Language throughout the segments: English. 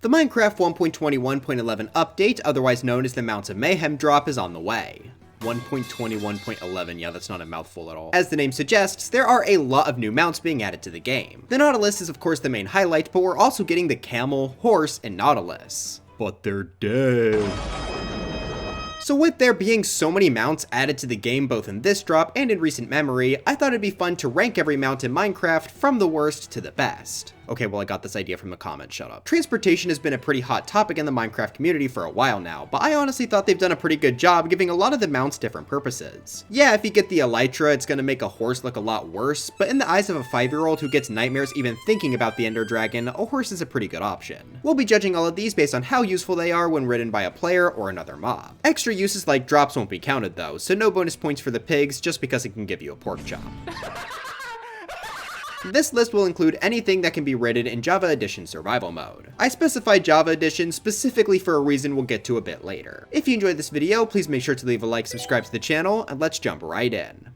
The Minecraft 1.21.11 update, otherwise known as the Mounts of Mayhem drop, is on the way. 1.21.11, yeah, that's not a mouthful at all. As the name suggests, there are a lot of new mounts being added to the game. The Nautilus is of course the main highlight, but we're also getting the camel, horse, and Nautilus. But they're dead. So with there being so many mounts added to the game both in this drop and in recent memory, I thought it'd be fun to rank every mount in Minecraft from the worst to the best. Okay, well I got this idea from a comment, shut up. Transportation has been a pretty hot topic in the Minecraft community for a while now, but I honestly thought they've done a pretty good job giving a lot of the mounts different purposes. Yeah, if you get the elytra, it's gonna make a horse look a lot worse, but in the eyes of a 5-year-old who gets nightmares even thinking about the Ender Dragon, a horse is a pretty good option. We'll be judging all of these based on how useful they are when ridden by a player or another mob. Extra uses like drops won't be counted though, so no bonus points for the pigs just because it can give you a pork chop. This list will include anything that can be ridden in Java Edition survival mode. I specified Java Edition specifically for a reason we'll get to a bit later. If you enjoyed this video, please make sure to leave a like, subscribe to the channel, and let's jump right in.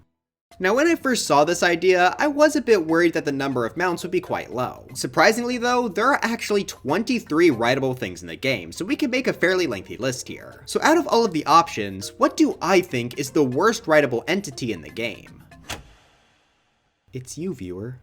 Now when I first saw this idea, I was a bit worried that the number of mounts would be quite low. Surprisingly though, there are actually 23 rideable things in the game, so we can make a fairly lengthy list here. So out of all of the options, what do I think is the worst rideable entity in the game? It's you, viewer.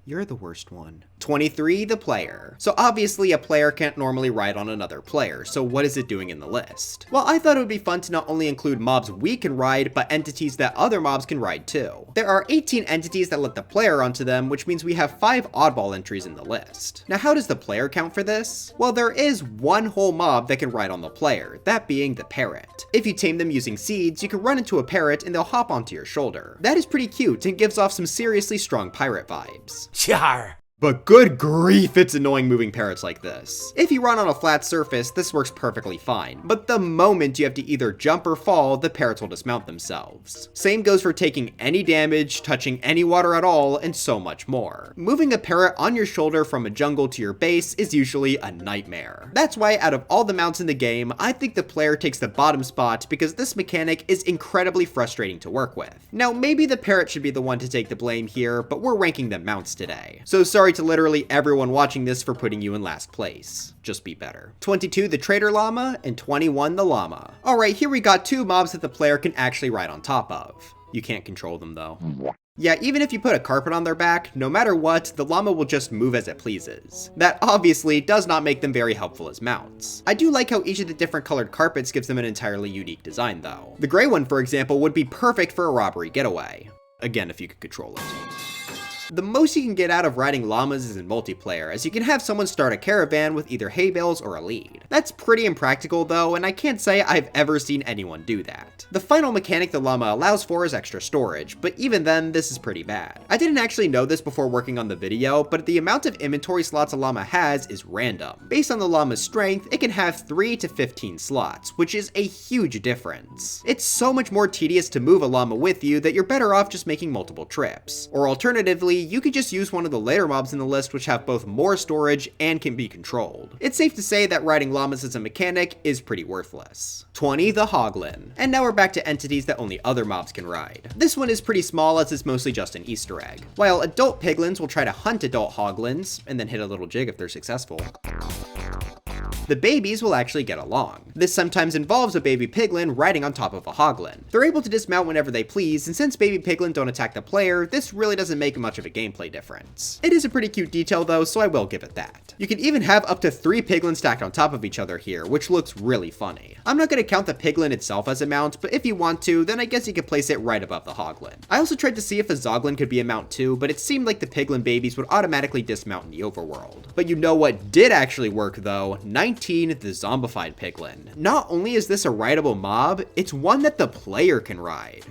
You're the worst one. 23, the player. So obviously a player can't normally ride on another player, so what is it doing in the list? Well, I thought it would be fun to not only include mobs we can ride, but entities that other mobs can ride too. There are 18 entities that let the player onto them, which means we have 5 oddball entries in the list. Now how does the player count for this? Well, there is one whole mob that can ride on the player, that being the parrot. If you tame them using seeds, you can run into a parrot and they'll hop onto your shoulder. That is pretty cute and gives off some seriously strong pirate vibes. Char! But good grief, it's annoying moving parrots like this. If you run on a flat surface, this works perfectly fine, but the moment you have to either jump or fall, the parrots will dismount themselves. Same goes for taking any damage, touching any water at all, and so much more. Moving a parrot on your shoulder from a jungle to your base is usually a nightmare. That's why out of all the mounts in the game, I think the player takes the bottom spot because this mechanic is incredibly frustrating to work with. Now maybe the parrot should be the one to take the blame here, but we're ranking the mounts today. So sorry to literally everyone watching this for putting you in last place. Just be better. 22, the trader llama, and 21, the llama. Alright, here we got 2 mobs that the player can actually ride on top of. You can't control them though. Yeah, even if you put a carpet on their back, no matter what, the llama will just move as it pleases. That obviously does not make them very helpful as mounts. I do like how each of the different colored carpets gives them an entirely unique design though. The gray one, for example, would be perfect for a robbery getaway. Again, if you could control it. The most you can get out of riding llamas is in multiplayer, as you can have someone start a caravan with either hay bales or a lead. That's pretty impractical though, and I can't say I've ever seen anyone do that. The final mechanic the llama allows for is extra storage, but even then, this is pretty bad. I didn't actually know this before working on the video, but the amount of inventory slots a llama has is random. Based on the llama's strength, it can have 3 to 15 slots, which is a huge difference. It's so much more tedious to move a llama with you that you're better off just making multiple trips. Or alternatively, you could just use one of the later mobs in the list which have both more storage and can be controlled. It's safe to say that riding llamas as a mechanic is pretty worthless. 20, the hoglin. And now we're back to entities that only other mobs can ride. This one is pretty small as it's mostly just an Easter egg. While adult piglins will try to hunt adult hoglins, and then hit a little jig if they're successful, the babies will actually get along. This sometimes involves a baby piglin riding on top of a hoglin. They're able to dismount whenever they please, and since baby piglin don't attack the player, this really doesn't make much of a gameplay difference. It is a pretty cute detail though, so I will give it that. You can even have up to 3 piglins stacked on top of each other here, which looks really funny. I'm not going to count the piglin itself as a mount, but if you want to, then I guess you could place it right above the hoglin. I also tried to see if a zoglin could be a mount too, but it seemed like the piglin babies would automatically dismount in the overworld. But you know what did actually work though? 19, the zombified piglin. Not only is this a rideable mob, it's one that the player can ride.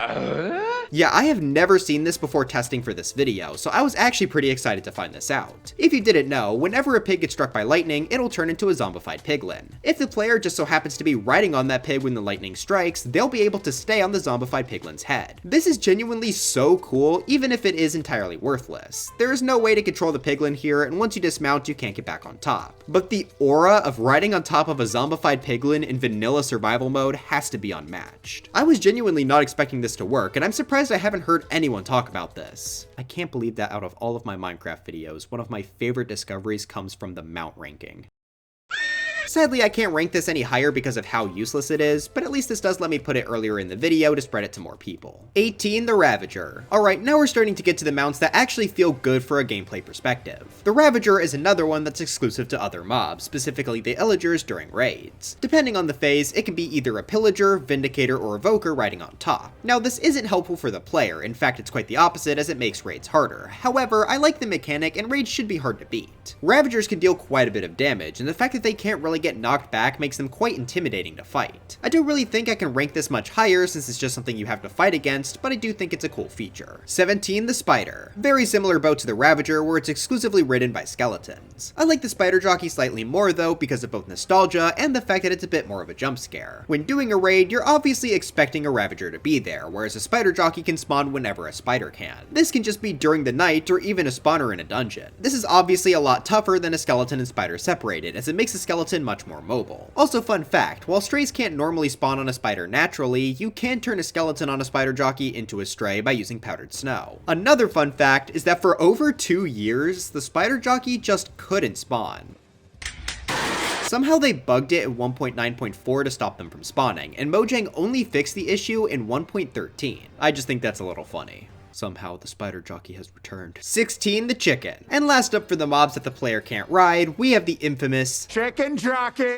Yeah, I have never seen this before testing for this video, so I was actually pretty excited to find this out. If you didn't know, whenever a pig gets struck by lightning, it'll turn into a zombified piglin. If the player just so happens to be riding on that pig when the lightning strikes, they'll be able to stay on the zombified piglin's head. This is genuinely so cool, even if it is entirely worthless. There is no way to control the piglin here, and once you dismount, you can't get back on top. But the aura of riding on top of a zombified piglin in vanilla survival mode has to be unmatched. I was genuinely not expecting this to work, and I'm surprised I haven't heard anyone talk about this. I can't believe that out of all of my Minecraft videos, one of my favorite discoveries comes from the mount ranking. Sadly, I can't rank this any higher because of how useless it is, but at least this does let me put it earlier in the video to spread it to more people. 18, the Ravager. Alright, now we're starting to get to the mounts that actually feel good for a gameplay perspective. The Ravager is another one that's exclusive to other mobs, specifically the Illagers during raids. Depending on the phase, it can be either a Pillager, Vindicator, or Evoker riding on top. Now, this isn't helpful for the player, in fact it's quite the opposite as it makes raids harder. However, I like the mechanic and raids should be hard to beat. Ravagers can deal quite a bit of damage, and the fact that they can't really get knocked back makes them quite intimidating to fight. I don't really think I can rank this much higher since it's just something you have to fight against, but I do think it's a cool feature. 17, the Spider. Very similar boat to the Ravager, where it's exclusively ridden by skeletons. I like the Spider Jockey slightly more though because of both nostalgia and the fact that it's a bit more of a jump scare. When doing a raid, you're obviously expecting a Ravager to be there, whereas a Spider Jockey can spawn whenever a spider can. This can just be during the night or even a spawner in a dungeon. This is obviously a lot tougher than a skeleton and spider separated, as it makes a skeleton much more mobile. Also, fun fact, while strays can't normally spawn on a spider naturally, you can turn a skeleton on a Spider Jockey into a stray by using powdered snow. Another fun fact is that for over 2 years, the Spider Jockey just couldn't spawn. Somehow they bugged it at 1.9.4 to stop them from spawning, and Mojang only fixed the issue in 1.13. I just think that's a little funny. Somehow the Spider Jockey has returned. 16, the Chicken. And last up for the mobs that the player can't ride, we have the infamous Chicken Jockey.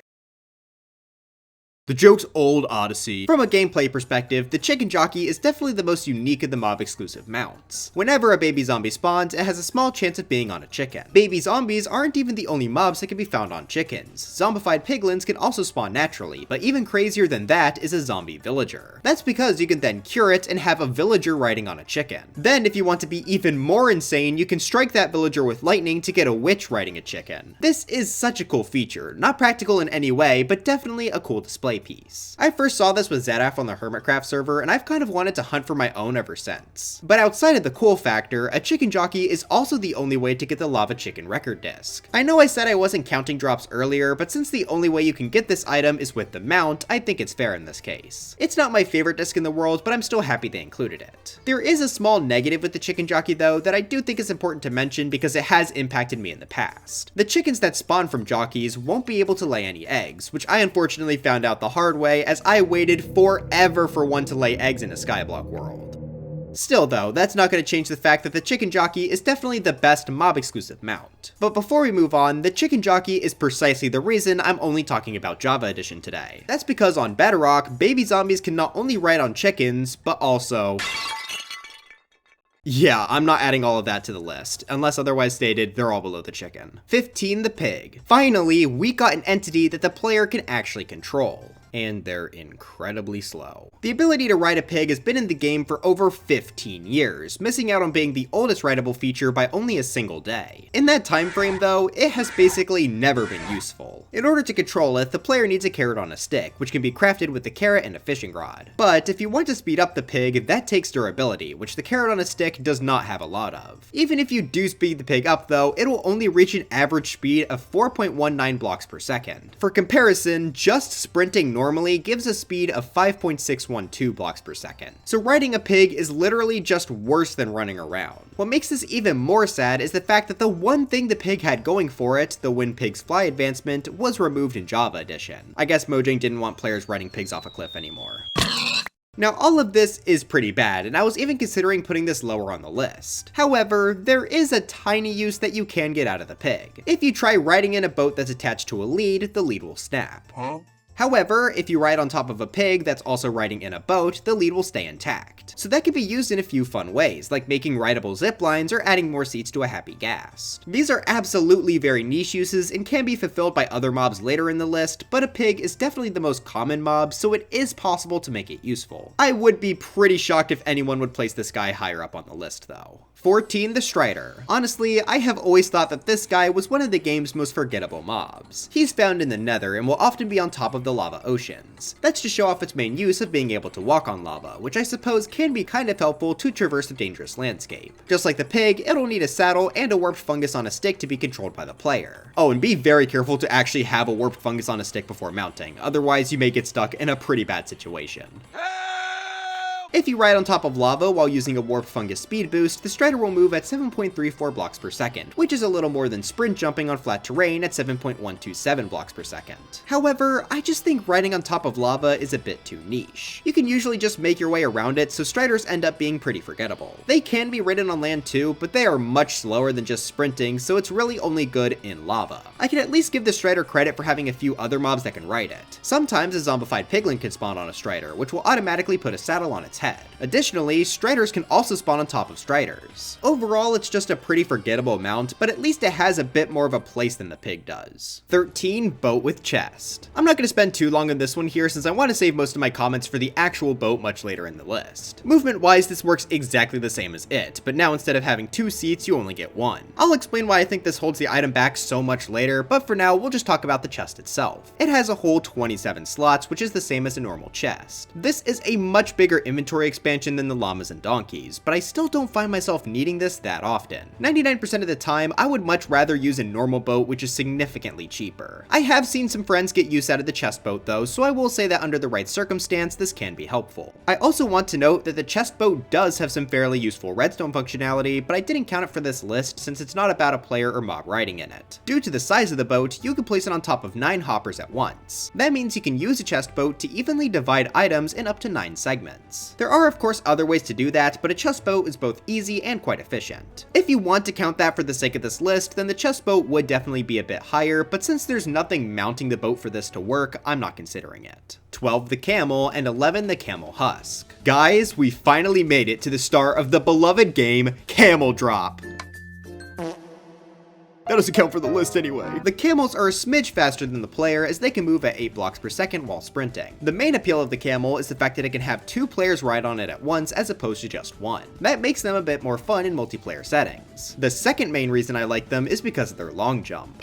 The joke's old Odyssey. From a gameplay perspective, the Chicken Jockey is definitely the most unique of the mob exclusive mounts. Whenever a baby zombie spawns, it has a small chance of being on a chicken. Baby zombies aren't even the only mobs that can be found on chickens. Zombified piglins can also spawn naturally, but even crazier than that is a zombie villager. That's because you can then cure it and have a villager riding on a chicken. Then if you want to be even more insane, you can strike that villager with lightning to get a witch riding a chicken. This is such a cool feature, not practical in any way, but definitely a cool display piece. I first saw this with Zadaf on the Hermitcraft server, and I've kind of wanted to hunt for my own ever since. But outside of the cool factor, a chicken jockey is also the only way to get the lava chicken record disc. I know I said I wasn't counting drops earlier, but since the only way you can get this item is with the mount, I think it's fair in this case. It's not my favorite disc in the world, but I'm still happy they included it. There is a small negative with the chicken jockey though that I do think is important to mention because it has impacted me in the past. The chickens that spawn from jockeys won't be able to lay any eggs, which I unfortunately found out the hard way as I waited forever for one to lay eggs in a Skyblock world. Still though, that's not going to change the fact that the Chicken Jockey is definitely the best mob exclusive mount. But before we move on, the Chicken Jockey is precisely the reason I'm only talking about Java Edition today. That's because on Bedrock, baby zombies can not only ride on chickens, but also... Yeah, I'm not adding all of that to the list. Unless otherwise stated, they're all below the chicken. 15, the Pig. Finally, we got an entity that the player can actually control. And they're incredibly slow. The ability to ride a pig has been in the game for over 15 years, missing out on being the oldest rideable feature by only a single day. In that time frame though, it has basically never been useful. In order to control it, the player needs a carrot on a stick, which can be crafted with the carrot and a fishing rod. But if you want to speed up the pig, that takes durability, which the carrot on a stick does not have a lot of. Even if you do speed the pig up though, it'll only reach an average speed of 4.19 blocks per second. For comparison, just sprinting normally gives a speed of 5.612 blocks per second. So riding a pig is literally just worse than running around. What makes this even more sad is the fact that the one thing the pig had going for it, the When Pigs Fly advancement, was removed in Java Edition. I guess Mojang didn't want players riding pigs off a cliff anymore. Now all of this is pretty bad, and I was even considering putting this lower on the list. However, there is a tiny use that you can get out of the pig. If you try riding in a boat that's attached to a lead, the lead will snap. However, if you ride on top of a pig that's also riding in a boat, the lead will stay intact. So that can be used in a few fun ways, like making rideable zip lines or adding more seats to a happy ghast. These are absolutely very niche uses and can be fulfilled by other mobs later in the list, but a pig is definitely the most common mob, so it is possible to make it useful. I would be pretty shocked if anyone would place this guy higher up on the list though. 14, the Strider. Honestly, I have always thought that this guy was one of the game's most forgettable mobs. He's found in the Nether and will often be on top of the lava oceans. That's to show off its main use of being able to walk on lava, which I suppose can be kind of helpful to traverse a dangerous landscape. Just like the pig, it'll need a saddle and a warped fungus on a stick to be controlled by the player. Oh, and be very careful to actually have a warped fungus on a stick before mounting, otherwise you may get stuck in a pretty bad situation. If you ride on top of lava while using a warp fungus speed boost, the strider will move at 7.34 blocks per second, which is a little more than sprint jumping on flat terrain at 7.127 blocks per second. However, I just think riding on top of lava is a bit too niche. You can usually just make your way around it, so striders end up being pretty forgettable. They can be ridden on land too, but they are much slower than just sprinting, so it's really only good in lava. I can at least give the strider credit for having a few other mobs that can ride it. Sometimes a zombified piglin can spawn on a strider, which will automatically put a saddle on its head. Additionally, striders can also spawn on top of striders. Overall, it's just a pretty forgettable mount, but at least it has a bit more of a place than the pig does. 13. Boat with chest. I'm not going to spend too long on this one here since I want to save most of my comments for the actual boat much later in the list. Movement-wise, this works exactly the same as it, but now instead of having 2 seats, you only get 1. I'll explain why I think this holds the item back so much later, but for now, we'll just talk about the chest itself. It has a whole 27 slots, which is the same as a normal chest. This is a much bigger inventory expansion than the llamas and donkeys, but I still don't find myself needing this that often. 99% of the time, I would much rather use a normal boat, which is significantly cheaper. I have seen some friends get use out of the chest boat though, so I will say that under the right circumstance, this can be helpful. I also want to note that the chest boat does have some fairly useful redstone functionality, but I didn't count it for this list since it's not about a player or mob riding in it. Due to the size of the boat, you can place it on top of 9 hoppers at once. That means you can use a chest boat to evenly divide items in up to 9 segments. There are of course other ways to do that, but a chest boat is both easy and quite efficient. If you want to count that for the sake of this list, then the chest boat would definitely be a bit higher, but since there's nothing mounting the boat for this to work, I'm not considering it. 12. The camel, and 11. The camel husk. Guys, we finally made it to the start of the beloved game, Camel Drop. That doesn't count for the list anyway. The camels are a smidge faster than the player as they can move at 8 blocks per second while sprinting. The main appeal of the camel is the fact that it can have 2 players ride on it at once as opposed to just 1. That makes them a bit more fun in multiplayer settings. The second main reason I like them is because of their long jump.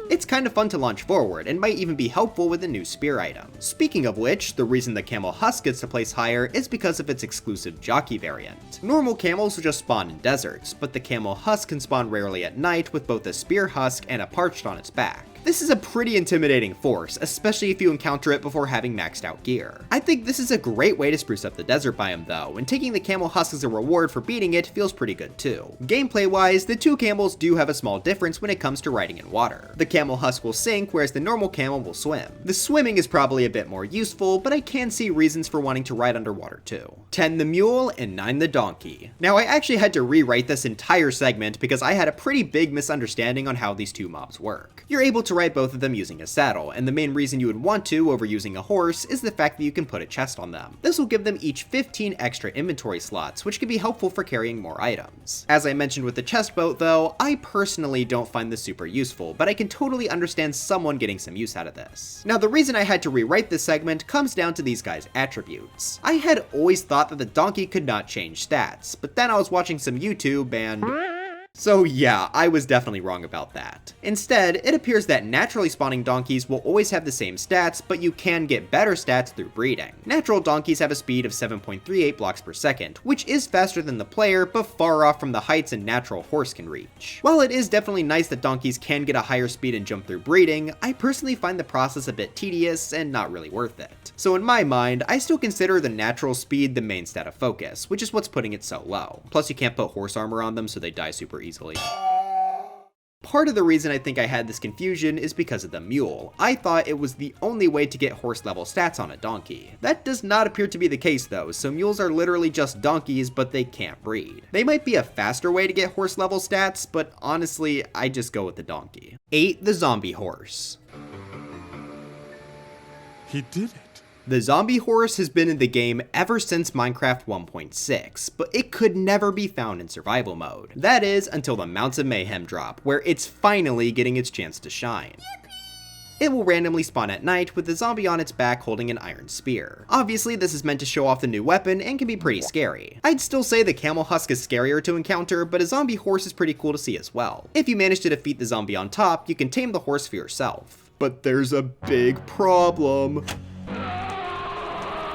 It's kind of fun to launch forward, and might even be helpful with a new spear item. Speaking of which, the reason the camel husk gets to place higher is because of its exclusive jockey variant. Normal camels will just spawn in deserts, but the camel husk can spawn rarely at night with both a spear husk and a parched on its back. This is a pretty intimidating force, especially if you encounter it before having maxed out gear. I think this is a great way to spruce up the desert biome though, and taking the camel husk as a reward for beating it feels pretty good too. Gameplay wise, the 2 camels do have a small difference when it comes to riding in water. The camel husk will sink, whereas the normal camel will swim. The swimming is probably a bit more useful, but I can see reasons for wanting to ride underwater too. 10. The mule, and 9. The donkey. Now I actually had to rewrite this entire segment because I had a pretty big misunderstanding on how these 2 mobs work. You're able to ride both of them using a saddle, and the main reason you would want to over using a horse is the fact that you can put a chest on them. This will give them each 15 extra inventory slots, which can be helpful for carrying more items. As I mentioned with the chest boat though, I personally don't find this super useful, but I can totally understand someone getting some use out of this. Now the reason I had to rewrite this segment comes down to these guys' attributes. I had always thought that the donkey could not change stats, but then I was watching some YouTube and... So yeah, I was definitely wrong about that. Instead, it appears that naturally spawning donkeys will always have the same stats, but you can get better stats through breeding. Natural donkeys have a speed of 7.38 blocks per second, which is faster than the player, but far off from the heights a natural horse can reach. While it is definitely nice that donkeys can get a higher speed and jump through breeding, I personally find the process a bit tedious and not really worth it. So in my mind, I still consider the natural speed the main stat of focus, which is what's putting it so low. Plus you can't put horse armor on them so they die super easily. Part of the reason I think I had this confusion is because of the mule. I thought it was the only way to get horse level stats on a donkey. That does not appear to be the case though, so mules are literally just donkeys, but they can't breed. They might be a faster way to get horse level stats, but honestly, I just go with the donkey. 8. The zombie horse. He did it. The zombie horse has been in the game ever since Minecraft 1.6, but it could never be found in survival mode. That is, until the Mounts of Mayhem drop, where it's finally getting its chance to shine. It will randomly spawn at night with the zombie on its back holding an iron spear. Obviously, this is meant to show off the new weapon and can be pretty scary. I'd still say the camel husk is scarier to encounter, but a zombie horse is pretty cool to see as well. If you manage to defeat the zombie on top, you can tame the horse for yourself. But there's a big problem.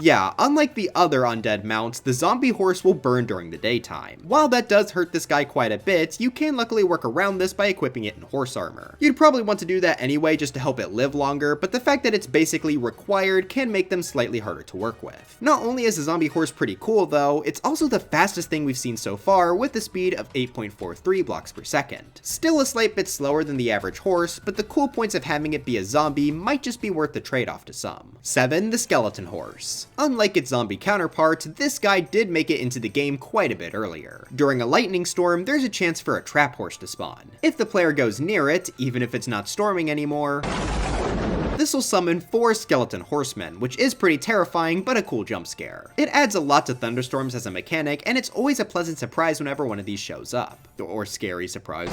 Yeah, unlike the other undead mounts, the zombie horse will burn during the daytime. While that does hurt this guy quite a bit, you can luckily work around this by equipping it in horse armor. You'd probably want to do that anyway just to help it live longer, but the fact that it's basically required can make them slightly harder to work with. Not only is the zombie horse pretty cool though, it's also the fastest thing we've seen so far with a speed of 8.43 blocks per second. Still a slight bit slower than the average horse, but the cool points of having it be a zombie might just be worth the trade-off to some. 7. The skeleton horse. Unlike its zombie counterpart, this guy did make it into the game quite a bit earlier. During a lightning storm, there's a chance for a trap horse to spawn. If the player goes near it, even if it's not storming anymore, this will summon 4 skeleton horsemen, which is pretty terrifying, but a cool jump scare. It adds a lot to thunderstorms as a mechanic, and it's always a pleasant surprise whenever one of these shows up. Or scary surprise.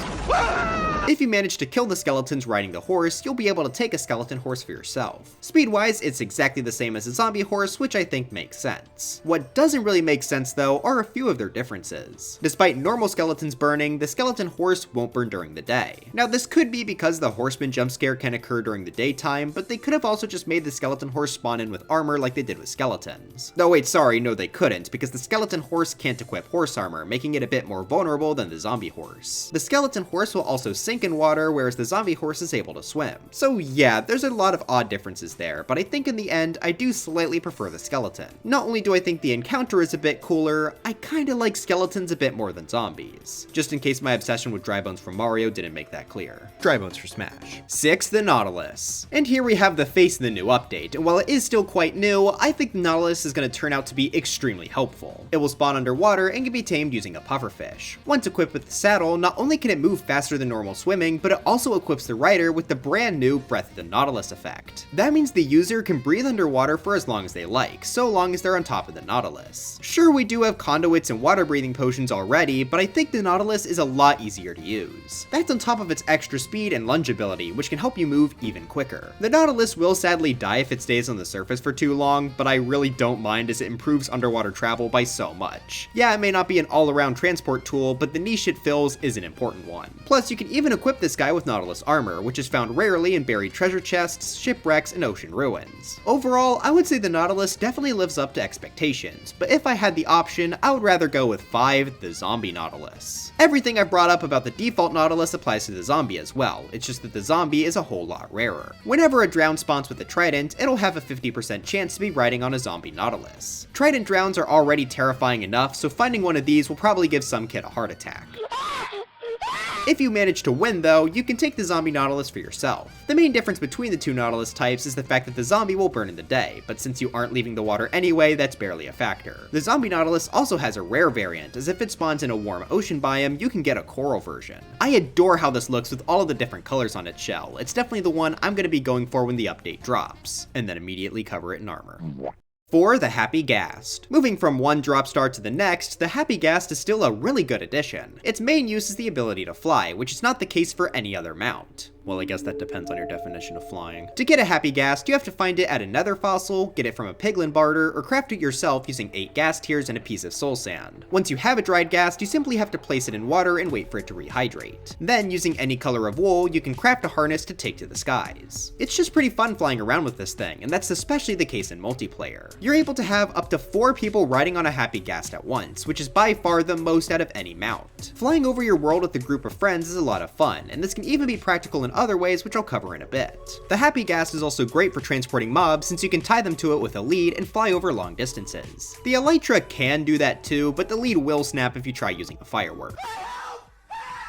If you manage to kill the skeletons riding the horse, you'll be able to take a skeleton horse for yourself. Speed-wise, it's exactly the same as a zombie horse, which I think makes sense. What doesn't really make sense though are a few of their differences. Despite normal skeletons burning, the skeleton horse won't burn during the day. Now this could be because the horseman jump scare can occur during the daytime, but they could have also just made the skeleton horse spawn in with armor like they did with skeletons. No wait, sorry, no they couldn't, because the skeleton horse can't equip horse armor, making it a bit more vulnerable than the zombie horse. The skeleton horse will also sink in water, whereas the zombie horse is able to swim. So yeah, there's a lot of odd differences there, but I think in the end, I do slightly prefer the skeleton. Not only do I think the encounter is a bit cooler, I kinda like skeletons a bit more than zombies. Just in case my obsession with dry bones from Mario didn't make that clear. Dry bones for Smash. 6. The Nautilus. And here we have the face of the new update, and while it is still quite new, I think the Nautilus is going to turn out to be extremely helpful. It will spawn underwater and can be tamed using a pufferfish. Once equipped with the saddle, not only can it move faster than normal swimming, but it also equips the rider with the brand new Breath of the Nautilus effect. That means the user can breathe underwater for as long as they like, so long as they're on top of the Nautilus. Sure, we do have conduits and water breathing potions already, but I think the Nautilus is a lot easier to use. That's on top of its extra speed and lunge ability, which can help you move even quicker. The Nautilus will sadly die if it stays on the surface for too long, but I really don't mind as it improves underwater travel by so much. Yeah, it may not be an all-around transport tool, but the niche it fills is an important one. Plus, you can even equip this guy with Nautilus armor, which is found rarely in buried treasure chests, shipwrecks, and ocean ruins. Overall, I would say the Nautilus definitely lives up to expectations, but if I had the option, I would rather go with 5, the zombie Nautilus. Everything I've brought up about the default Nautilus applies to the zombie as well, it's just that the zombie is a whole lot rarer. Whenever a drown spawns with a trident, it'll have a 50% chance to be riding on a zombie Nautilus. Trident drowns are already terrifying enough, so finding one of these will probably give some kid a heart attack. If you manage to win though, you can take the zombie Nautilus for yourself. The main difference between the two Nautilus types is the fact that the zombie will burn in the day, but since you aren't leaving the water anyway, that's barely a factor. The zombie Nautilus also has a rare variant, as if it spawns in a warm ocean biome, you can get a coral version. I adore how this looks with all of the different colors on its shell. It's definitely the one I'm going to be going for when the update drops, and then immediately cover it in armor. 4. The Happy Ghast. Moving from one drop star to the next, the Happy Ghast is still a really good addition. Its main use is the ability to fly, which is not the case for any other mount. Well, I guess that depends on your definition of flying. To get a Happy Ghast, you have to find it at a nether fossil, get it from a piglin barter, or craft it yourself using 8 ghast tears and a piece of soul sand. Once you have a dried ghast, you simply have to place it in water and wait for it to rehydrate. Then, using any color of wool, you can craft a harness to take to the skies. It's just pretty fun flying around with this thing, and that's especially the case in multiplayer. You're able to have up to 4 people riding on a Happy Ghast at once, which is by far the most out of any mount. Flying over your world with a group of friends is a lot of fun, and this can even be practical in other ways, which I'll cover in a bit. The Happy Ghast is also great for transporting mobs since you can tie them to it with a lead and fly over long distances. The Elytra can do that too, but the lead will snap if you try using a firework.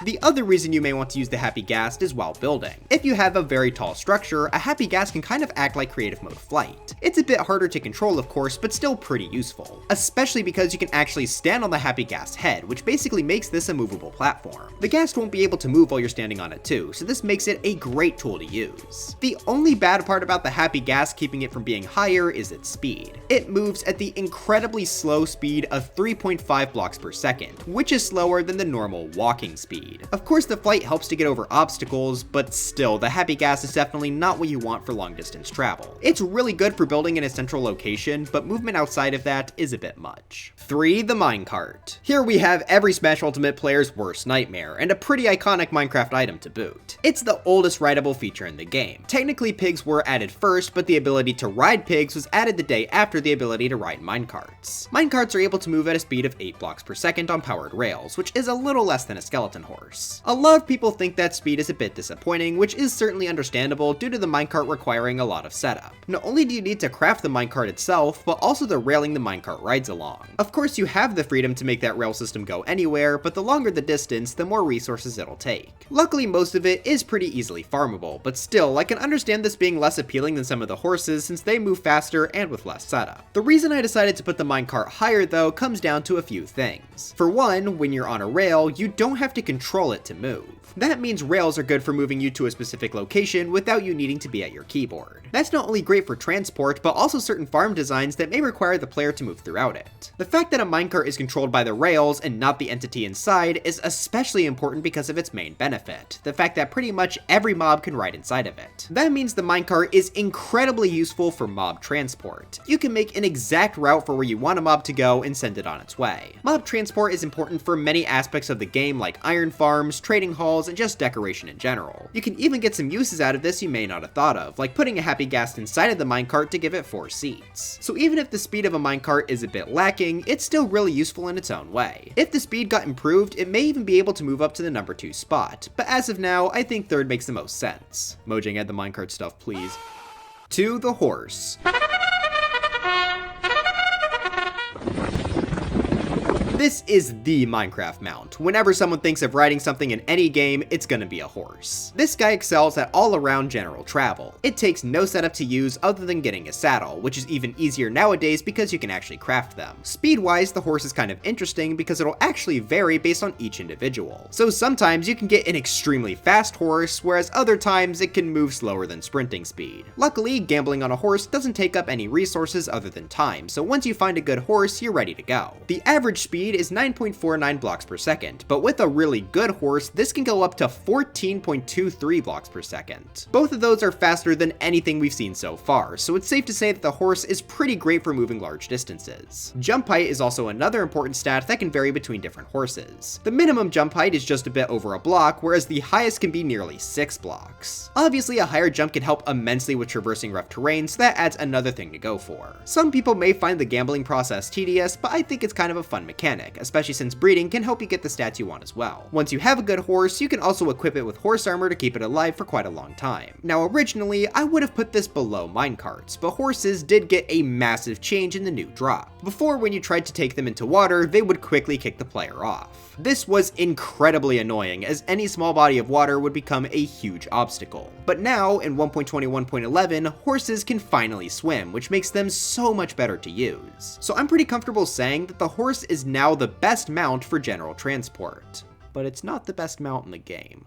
The other reason you may want to use the Happy Ghast is while building. If you have a very tall structure, a Happy Ghast can kind of act like creative mode flight. It's a bit harder to control of course, but still pretty useful. Especially because you can actually stand on the Happy Ghast head, which basically makes this a movable platform. The Ghast won't be able to move while you're standing on it too, so this makes it a great tool to use. The only bad part about the Happy Ghast keeping it from being higher is its speed. It moves at the incredibly slow speed of 3.5 blocks per second, which is slower than the normal walking speed. speed. Of course, the flight helps to get over obstacles, but still, the happy ghast is definitely not what you want for long distance travel. It's really good for building in a central location, but movement outside of that is a bit much. 3. The minecart. Here we have every Smash Ultimate player's worst nightmare, and a pretty iconic Minecraft item to boot. It's the oldest rideable feature in the game. Technically, pigs were added first, but the ability to ride pigs was added the day after the ability to ride minecarts. Minecarts are able to move at a speed of 8 blocks per second on powered rails, which is a little less than a skeleton horse. A lot of people think that speed is a bit disappointing, which is certainly understandable due to the minecart requiring a lot of setup. Not only do you need to craft the minecart itself, but also the railing the minecart rides along. Of course, you have the freedom to make that rail system go anywhere, but the longer the distance, the more resources it'll take. Luckily, most of it is pretty easily farmable, but still, I can understand this being less appealing than some of the horses since they move faster and with less setup. The reason I decided to put the minecart higher though comes down to a few things. For one, when you're on a rail, you don't have to control it to move. That means rails are good for moving you to a specific location without you needing to be at your keyboard. That's not only great for transport, but also certain farm designs that may require the player to move throughout it. The fact that a minecart is controlled by the rails and not the entity inside is especially important because of its main benefit, the fact that pretty much every mob can ride inside of it. That means the minecart is incredibly useful for mob transport. You can make an exact route for where you want a mob to go and send it on its way. Mob transport is important for many aspects of the game like iron farms, trading halls, and just decoration in general. You can even get some uses out of this you may not have thought of, like putting a happy ghast inside of the minecart to give it 4 seats. So even if the speed of a minecart is a bit lacking, it's still really useful in its own way. If the speed got improved, it may even be able to move up to the number 2 spot, but as of now, I think 3rd makes the most sense. Mojang, add the minecart stuff, please. 2. The horse. This is the Minecraft mount. Whenever someone thinks of riding something in any game, it's gonna be a horse. This guy excels at all-around general travel. It takes no setup to use other than getting a saddle, which is even easier nowadays because you can actually craft them. Speed-wise, the horse is kind of interesting because it'll actually vary based on each individual. So sometimes you can get an extremely fast horse, whereas other times it can move slower than sprinting speed. Luckily, gambling on a horse doesn't take up any resources other than time, so once you find a good horse, you're ready to go. The average speed is 9.49 blocks per second, but with a really good horse, this can go up to 14.23 blocks per second. Both of those are faster than anything we've seen so far, so it's safe to say that the horse is pretty great for moving large distances. Jump height is also another important stat that can vary between different horses. The minimum jump height is just a bit over a block, whereas the highest can be nearly 6 blocks. Obviously, a higher jump can help immensely with traversing rough terrain, so that adds another thing to go for. Some people may find the gambling process tedious, but I think it's kind of a fun mechanic, especially since breeding can help you get the stats you want as well. Once you have a good horse, you can also equip it with horse armor to keep it alive for quite a long time. Now originally, I would have put this below minecarts, but horses did get a massive change in the new drop. Before, when you tried to take them into water, they would quickly kick the player off. This was incredibly annoying, as any small body of water would become a huge obstacle. But now, in 1.21.11, horses can finally swim, which makes them so much better to use. So I'm pretty comfortable saying that the horse is now the best mount for general transport. But it's not the best mount in the game.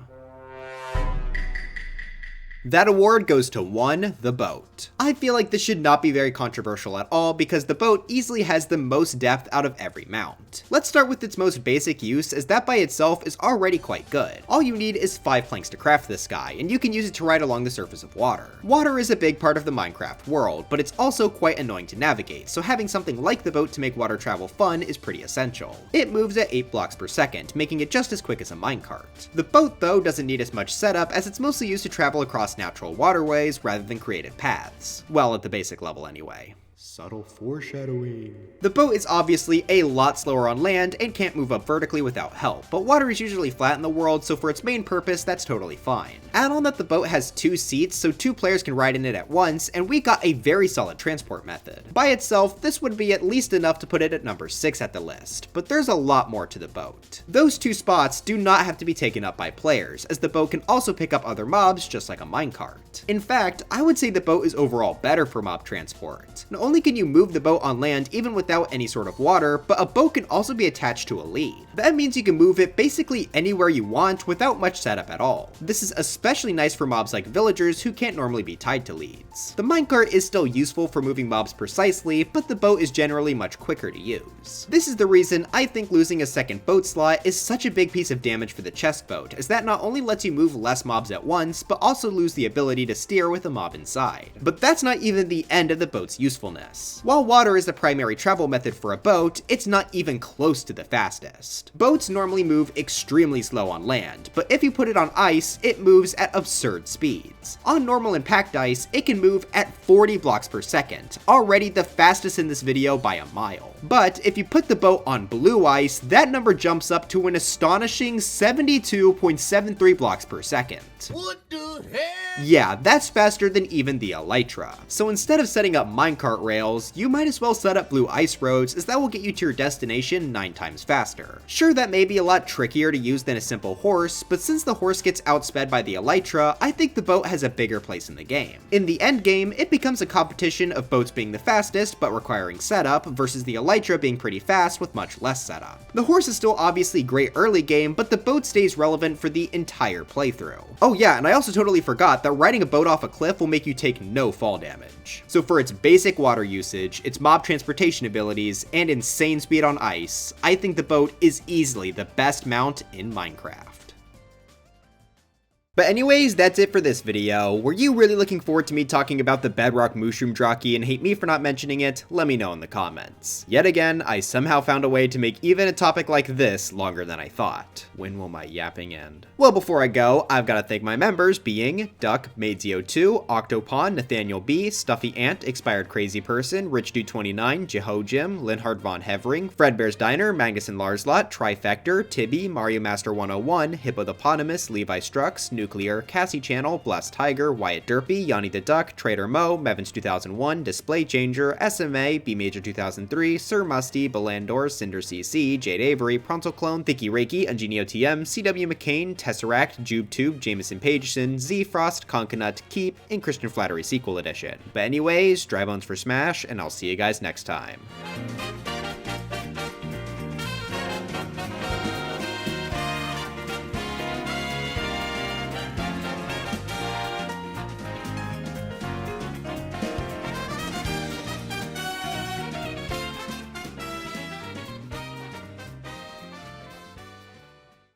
That award goes to 1, the boat. I feel like this should not be very controversial at all because the boat easily has the most depth out of every mount. Let's start with its most basic use, as that by itself is already quite good. All you need is 5 planks to craft this guy, and you can use it to ride along the surface of water. Water is a big part of the Minecraft world, but it's also quite annoying to navigate, so having something like the boat to make water travel fun is pretty essential. It moves at 8 blocks per second, making it just as quick as a minecart. The boat though doesn't need as much setup, as it's mostly used to travel across natural waterways rather than created paths. Well, at the basic level anyway. Subtle foreshadowing. The boat is obviously a lot slower on land and can't move up vertically without help, but water is usually flat in the world, so for its main purpose, that's totally fine. Add on that the boat has 2 seats, so 2 players can ride in it at once, and we got a very solid transport method. By itself, this would be at least enough to put it at number 6 at the list, but there's a lot more to the boat. Those 2 spots do not have to be taken up by players, as the boat can also pick up other mobs just like a minecart. In fact, I would say the boat is overall better for mob transport. Not only only can you move the boat on land even without any sort of water, but a boat can also be attached to a lead. That means you can move it basically anywhere you want without much setup at all. This is especially nice for mobs like villagers who can't normally be tied to leads. The minecart is still useful for moving mobs precisely, but the boat is generally much quicker to use. This is the reason I think losing a second boat slot is such a big piece of damage for the chest boat, as that not only lets you move less mobs at once, but also lose the ability to steer with a mob inside. But that's not even the end of the boat's usefulness. While water is the primary travel method for a boat, it's not even close to the fastest. Boats normally move extremely slow on land, but if you put it on ice, it moves at absurd speeds. On normal and packed ice, it can move at 40 blocks per second, already the fastest in this video by a mile. But if you put the boat on blue ice, that number jumps up to an astonishing 72.73 blocks per second. What the hell? Yeah, that's faster than even the elytra. So instead of setting up minecart rails, you might as well set up blue ice roads, as that will get you to your destination 9 times faster. Sure, that may be a lot trickier to use than a simple horse, but since the horse gets outsped by the elytra, I think the boat has a bigger place in the game. In the end game, it becomes a competition of boats being the fastest but requiring setup versus the elytra being pretty fast with much less setup. The horse is still obviously great early game, but the boat stays relevant for the entire playthrough. Oh yeah, and I also totally forgot that riding a boat off a cliff will make you take no fall damage. So for its basic water usage, its mob transportation abilities, and insane speed on ice, I think the boat is easily the best mount in Minecraft. But anyways, that's it for this video. Were you really looking forward to me talking about the bedrock mushroom jockey and hate me for not mentioning it? Let me know in the comments. Yet again, I somehow found a way to make even a topic like this longer than I thought. When will my yapping end? Well, before I go, I've got to thank my members being Duck, Maidzio2, Octopon, Nathaniel B, Stuffy Ant, Expired Crazy Person, Rich Dude 29, Jeho Jim, Linhard Von Hevering, Fredbear's Diner, Magnus and Larslot, Trifector, Tibby, Mario Master 101, Hippopotamus, Levi Strux, Nuclear, Cassie Channel, Blast Tiger, Wyatt Derpy, Yanni the Duck, Trader Mo, Mevins 2001, Display Changer, SMA, B Major 2003, Sir Musty, Belandor, Cinder CC, Jade Avery, Pronto Clone, Thicky Reiki, Ungenio TM, CW McCain, Tesseract, JubeTube, Jameson Pageson, Z Frost, Concanut, Keep, and Christian Flattery Sequel Edition. But anyways, dry bones for Smash, and I'll see you guys next time.